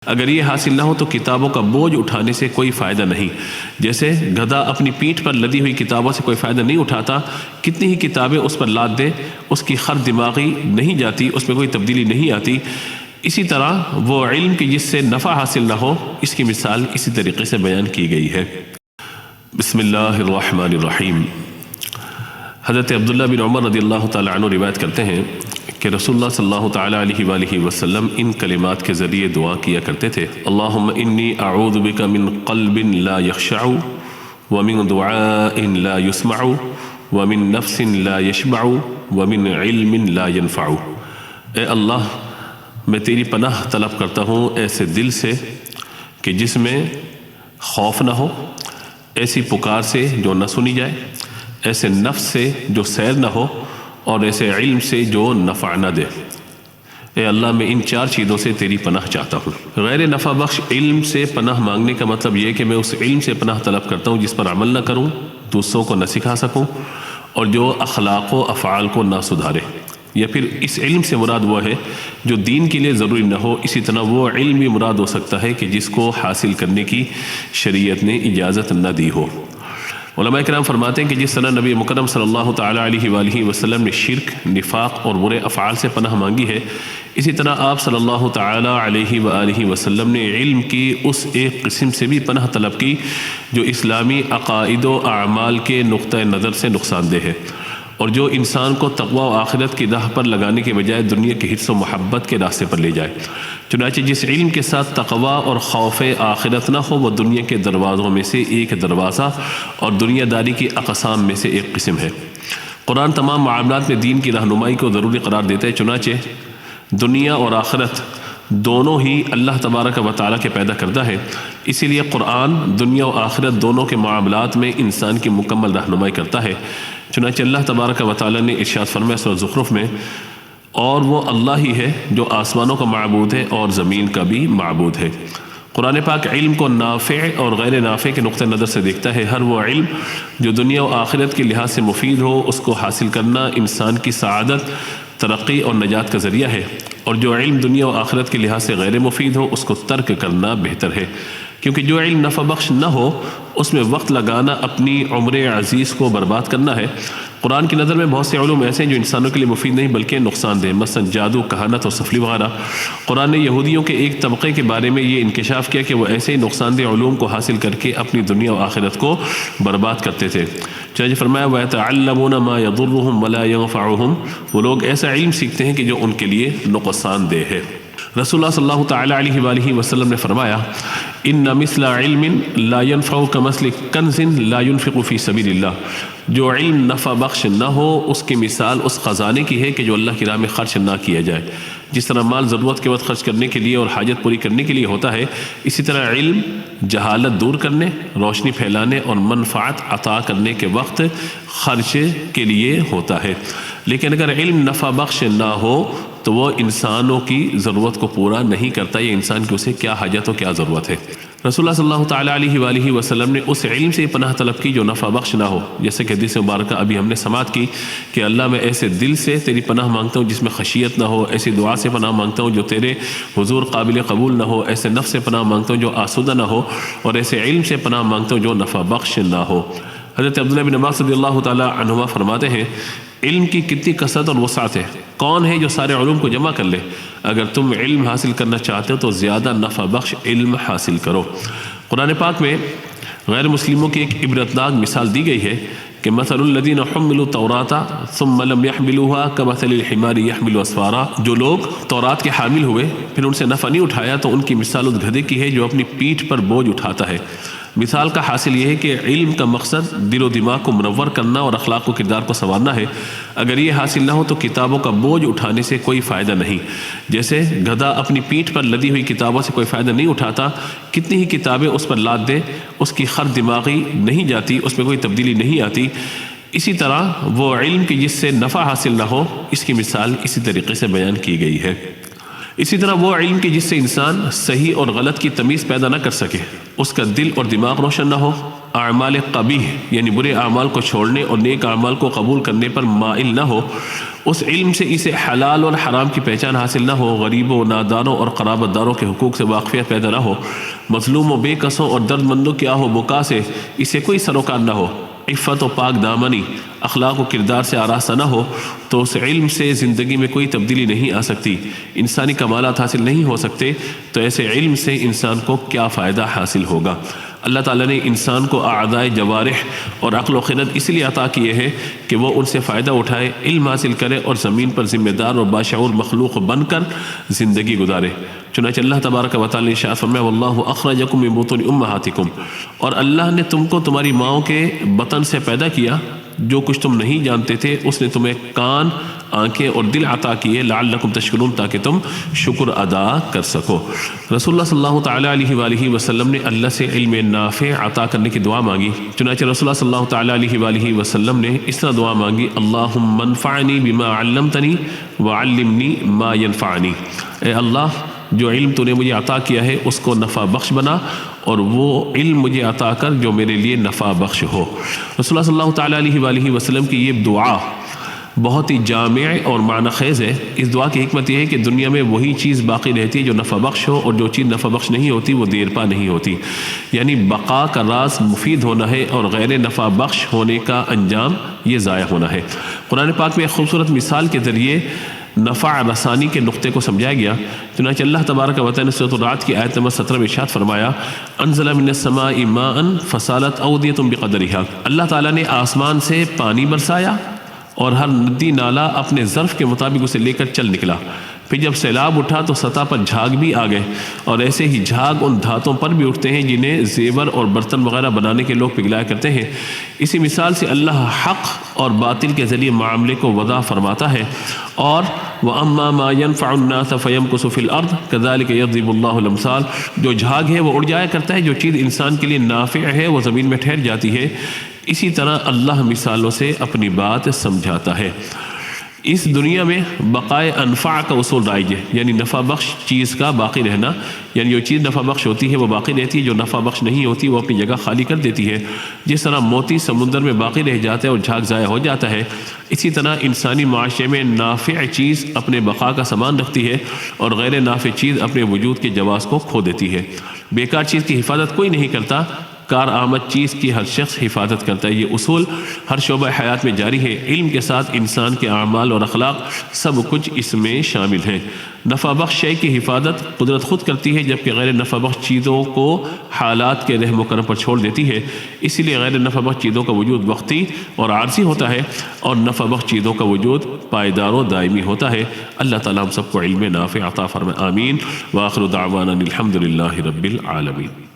اگر یہ حاصل نہ ہو تو کتابوں کا بوجھ اٹھانے سے کوئی فائدہ نہیں۔ جیسے گدھا اپنی پیٹھ پر لدی ہوئی کتابوں سے کوئی فائدہ نہیں اٹھاتا، کتنی ہی کتابیں اس پر لاد دے اس کی خر دماغی نہیں جاتی، اس میں کوئی تبدیلی نہیں آتی۔ اسی طرح وہ علم کی جس سے نفع حاصل نہ ہو، اس کی مثال اسی طریقے سے بیان کی گئی ہے۔ بسم اللہ الرحمن الرحیم۔ حضرت عبداللہ بن عمر رضی اللہ تعالیٰ عنہ روایت کرتے ہیں کہ رسول اللہ صلی اللہ تعالیٰ علیہ وآلہ وسلم ان کلمات کے ذریعے دعا کیا کرتے تھے: اللہم انی اعوذ بک من قلب لا یخشع ومن دعاء لا یسمع ومن نفس لا یشبع ومن علم لا ينفع۔ اے اللہ، میں تیری پناہ طلب کرتا ہوں ایسے دل سے کہ جس میں خوف نہ ہو، ایسی پکار سے جو نہ سنی جائے، ایسے نفس سے جو سیر نہ ہو، اور ایسے علم سے جو نفع نہ دے۔ اے اللہ، میں ان چار چیزوں سے تیری پناہ چاہتا ہوں۔ غیر نفع بخش علم سے پناہ مانگنے کا مطلب یہ کہ میں اس علم سے پناہ طلب کرتا ہوں جس پر عمل نہ کروں، دوسروں کو نہ سکھا سکوں، اور جو اخلاق و افعال کو نہ سدھارے۔ یا پھر اس علم سے مراد وہ ہے جو دین کے لیے ضروری نہ ہو۔ اسی طرح وہ علم بھی مراد ہو سکتا ہے کہ جس کو حاصل کرنے کی شریعت نے اجازت نہ دی ہو۔ علماء کرام فرماتے ہیں کہ جس طرح نبی مکرم صلی اللہ تعالیٰ علیہ وآلہ وسلم نے شرک، نفاق اور برے افعال سے پناہ مانگی ہے، اسی طرح آپ صلی اللہ تعالیٰ علیہ وآلہ وسلم نے علم کی اس ایک قسم سے بھی پناہ طلب کی جو اسلامی عقائد و اعمال کے نقطہ نظر سے نقصان دہ ہے، اور جو انسان کو تقوی و آخرت کی راہ پر لگانے کے بجائے دنیا کی حرص و محبت کے راستے پر لے جائے۔ چنانچہ جس علم کے ساتھ تقوی اور خوف آخرت نہ ہو، وہ دنیا کے دروازوں میں سے ایک دروازہ اور دنیا داری کی اقسام میں سے ایک قسم ہے۔ قرآن تمام معاملات میں دین کی رہنمائی کو ضروری قرار دیتا ہے، چنانچہ دنیا اور آخرت دونوں ہی اللہ تبارک و تعالیٰ کے پیدا کردہ ہے۔ اسی لیے قرآن دنیا و آخرت دونوں کے معاملات میں انسان کی مکمل رہنمائی کرتا ہے۔ چنانچہ اللہ تبارک و تعالیٰ نے ارشاد فرمایا سورہ زخرف میں: اور وہ اللہ ہی ہے جو آسمانوں کا معبود ہے اور زمین کا بھی معبود ہے۔ قرآن پاک علم کو نافع اور غیر نافع کے نقطہ نظر سے دیکھتا ہے۔ ہر وہ علم جو دنیا و آخرت کے لحاظ سے مفید ہو، اس کو حاصل کرنا انسان کی سعادت، ترقی اور نجات کا ذریعہ ہے، اور جو علم دنیا و آخرت کے لحاظ سے غیر مفید ہو، اس کو ترک کرنا بہتر ہے، کیونکہ جو علم نفع بخش نہ ہو اس میں وقت لگانا اپنی عمر عزیز کو برباد کرنا ہے۔ قرآن کی نظر میں بہت سے علوم ایسے ہیں جو انسانوں کے لیے مفید نہیں بلکہ نقصان دہ، مثلا جادو، کہانت اور سفلی وغیرہ۔ قرآن نے یہودیوں کے ایک طبقے کے بارے میں یہ انکشاف کیا کہ وہ ایسے ہی نقصان دہ علوم کو حاصل کر کے اپنی دنیا و آخرت کو برباد کرتے تھے۔ چنانچہ فرمایا: وَيَتَعَلَّمُونَ مَا يَضُرُّهُمْ وَلَا يَنفَعُهُمْ۔ وہ لوگ ایسا علم سیکھتے ہیں کہ جو ان کے لیے نقصان دہ ہے۔ رسول اللہ صلی اللہ تعالیٰ علیہ وآلہ وسلم نے فرمایا: ان مثل علم لا ينفع كمثل کنز لا ينفق في سبیل اللہ۔ جو علم نفع بخش نہ ہو اس کی مثال اس خزانے کی ہے کہ جو اللہ کی راہ میں خرچ نہ کیا جائے۔ جس طرح مال ضرورت کے وقت خرچ کرنے کے لیے اور حاجت پوری کرنے کے لیے ہوتا ہے، اسی طرح علم جہالت دور کرنے، روشنی پھیلانے اور منفعت عطا کرنے کے وقت خرچ کے لیے ہوتا ہے۔ لیکن اگر علم نفع بخش نہ ہو تو وہ انسانوں کی ضرورت کو پورا نہیں کرتا، یہ انسان کی اسے کیا حاجت و کیا ضرورت ہے۔ رسول اللہ صلی اللہ تعالیٰ علیہ وآلہ وسلم نے اس علم سے پناہ طلب کی جو نفع بخش نہ ہو، جیسے کہ حدیث مبارکہ ابھی ہم نے سماعت کی کہ اللہ، میں ایسے دل سے تیری پناہ مانگتا ہوں جس میں خشیت نہ ہو، ایسی دعا سے پناہ مانگتا ہوں جو تیرے حضور قابل قبول نہ ہو، ایسے نفس سے پناہ مانگتا ہوں جو آسودہ نہ ہو، اور ایسے علم سے پناہ مانگتا ہوں جو نفع بخش نہ ہو۔ حضرت عبداللہ بن عباس رضی اللہ تعالیٰ عنہما فرماتے ہیں: علم کی کتنی کثرت اور وسعت ہے، کون ہے جو سارے علوم کو جمع کر لے؟ اگر تم علم حاصل کرنا چاہتے ہو تو زیادہ نفع بخش علم حاصل کرو۔ قرآن پاک میں غیر مسلموں کی ایک عبرتناک مثال دی گئی ہے کہ مثل الذین حملوا التوراة ثم لم يحملوها كمثل الحمار يحمل اسفارا۔ جو لوگ تورات کے حامل ہوئے پھر ان سے نفع نہیں اٹھایا تو ان کی مثال اس گدھے کی ہے جو اپنی پیٹھ پر بوجھ اٹھاتا ہے۔ مثال کا حاصل یہ ہے کہ علم کا مقصد دل و دماغ کو منور کرنا اور اخلاق و کردار کو سنوارنا ہے۔ اگر یہ حاصل نہ ہو تو کتابوں کا بوجھ اٹھانے سے کوئی فائدہ نہیں۔ جیسے گدھا اپنی پیٹھ پر لدی ہوئی کتابوں سے کوئی فائدہ نہیں اٹھاتا، کتنی ہی کتابیں اس پر لاد دے اس کی خر دماغی نہیں جاتی، اس میں کوئی تبدیلی نہیں آتی۔ اسی طرح وہ علم کی جس سے نفع حاصل نہ ہو، اس کی مثال اسی طریقے سے بیان کی گئی ہے۔ اسی طرح وہ علم کہ جس سے انسان صحیح اور غلط کی تمیز پیدا نہ کر سکے، اس کا دل اور دماغ روشن نہ ہو، اعمال قبیح یعنی برے اعمال کو چھوڑنے اور نیک اعمال کو قبول کرنے پر مائل نہ ہو، اس علم سے اسے حلال اور حرام کی پہچان حاصل نہ ہو، غریبوں، ناداروں اور قرابت داروں کے حقوق سے واقفیت پیدا نہ ہو، مظلوم و بے کسوں اور درد مندوں کی آہ و بکا سے اسے کوئی سروکار نہ ہو، عفت و پاک دامنی، اخلاق و کردار سے آراستہ نہ ہو، تو اس علم سے زندگی میں کوئی تبدیلی نہیں آ سکتی، انسانی کمالات حاصل نہیں ہو سکتے، تو ایسے علم سے انسان کو کیا فائدہ حاصل ہوگا؟ اللہ تعالیٰ نے انسان کو اعضائے جوارح اور عقل و خرد اس لیے عطا کیے ہیں کہ وہ ان سے فائدہ اٹھائے، علم حاصل کرے اور زمین پر ذمہ دار اور باشعور مخلوق بن کر زندگی گزارے۔ چنانچہ اللہ تبارک و تعالیٰ نے ارشاد فرمایا واللہ اخرجکم من بطون امہاتکم، اور اللہ نے تم کو تمہاری ماؤں کے بطن سے پیدا کیا، جو کچھ تم نہیں جانتے تھے اس نے تمہیں کان، آنکھیں اور دل عطا کیے لعلکم تشکرون، تاکہ تم شکر ادا کر سکو۔ رسول اللہ صلی اللہ تعالیٰ علیہ وآلہ وسلم نے اللہ سے علم نافع عطا کرنے کی دعا مانگی، چنانچہ رسول اللہ صلی اللہ تعالیٰ علیہ وآلہ وسلم نے اس طرح دعا مانگی اللہم انفعنی بما علمتنی وعلمنی ما ینفعنی، اے اللہ جو علم تو نے مجھے عطا کیا ہے اس کو نفع بخش بنا، اور وہ علم مجھے عطا کر جو میرے لیے نفع بخش ہو۔ رسول اللہ صلی اللہ تعالیٰ علیہ وآلہ وسلم کی یہ دعا بہت ہی جامع اور معنی خیز ہے۔ اس دعا کی حکمت یہ ہے کہ دنیا میں وہی چیز باقی رہتی ہے جو نفع بخش ہو، اور جو چیز نفع بخش نہیں ہوتی وہ دیر پا نہیں ہوتی، یعنی بقا کا راز مفید ہونا ہے اور غیر نفع بخش ہونے کا انجام یہ ضائع ہونا ہے۔ قرآن پاک میں ایک خوبصورت مثال کے ذریعے نفع رسانی کے نقطے کو سمجھایا گیا، چنانچہ اللہ تبارک و تعالیٰ نے سورۃ الرعد کی آیت نمبر 17 میں ارشاد فرمایا انزل من السماء ماء فسالت اودیۃ بقدرها، اللہ تعالیٰ نے آسمان سے پانی برسایا اور ہر ندی نالا اپنے ظرف کے مطابق اسے لے کر چل نکلا، پھر جب سیلاب اٹھا تو سطح پر جھاگ بھی آ گئے، اور ایسے ہی جھاگ ان دھاتوں پر بھی اٹھتے ہیں جنہیں زیور اور برتن وغیرہ بنانے کے لوگ پگھلایا کرتے ہیں۔ اسی مثال سے اللہ حق اور باطل کے ذریعے معاملے کو وضع فرماتا ہے، اور وَأَمَّا مَا يَنْفَعُ النَّاسَ فَيَمْكُثُ فِي الْأَرْضِ كَذَلِكَ يَضْرِبُ اللَّهُ الْأَمْثَالَ، جو جھاگ ہے وہ اڑ جایا کرتا ہے، جو چیز انسان کے لیے نافع ہے وہ زمین میں ٹھہر جاتی ہے، اسی طرح اللہ مثالوں سے اپنی بات سمجھاتا ہے۔ اس دنیا میں بقائے انفع کا اصول رائج ہے، یعنی نفع بخش چیز کا باقی رہنا، یعنی جو چیز نفع بخش ہوتی ہے وہ باقی رہتی ہے، جو نفع بخش نہیں ہوتی وہ اپنی جگہ خالی کر دیتی ہے۔ جس طرح موتی سمندر میں باقی رہ جاتا ہے اور جھاگ ضائع ہو جاتا ہے، اسی طرح انسانی معاشرے میں نافع چیز اپنے بقا کا سامان رکھتی ہے اور غیر نافع چیز اپنے وجود کے جواز کو کھو دیتی ہے۔ بیکار چیز کی حفاظت کوئی نہیں کرتا، کارآمد چیز کی ہر شخص حفاظت کرتا ہے۔ یہ اصول ہر شعبہ حیات میں جاری ہے، علم کے ساتھ انسان کے اعمال اور اخلاق سب کچھ اس میں شامل ہیں۔ نفع بخش شے کی حفاظت قدرت خود کرتی ہے، جبکہ غیر نفع بخش چیزوں کو حالات کے رحم و کرم پر چھوڑ دیتی ہے، اسی لیے غیر نفع بخش چیزوں کا وجود وقتی اور عارضی ہوتا ہے، اور نفع بخش چیزوں کا وجود پائیدار و دائمی ہوتا ہے۔ اللہ تعالیٰ ہم سب کو علم نافع عطا فرمائے، آمین۔ وآخر دعوانا الحمد للہ رب العالمین۔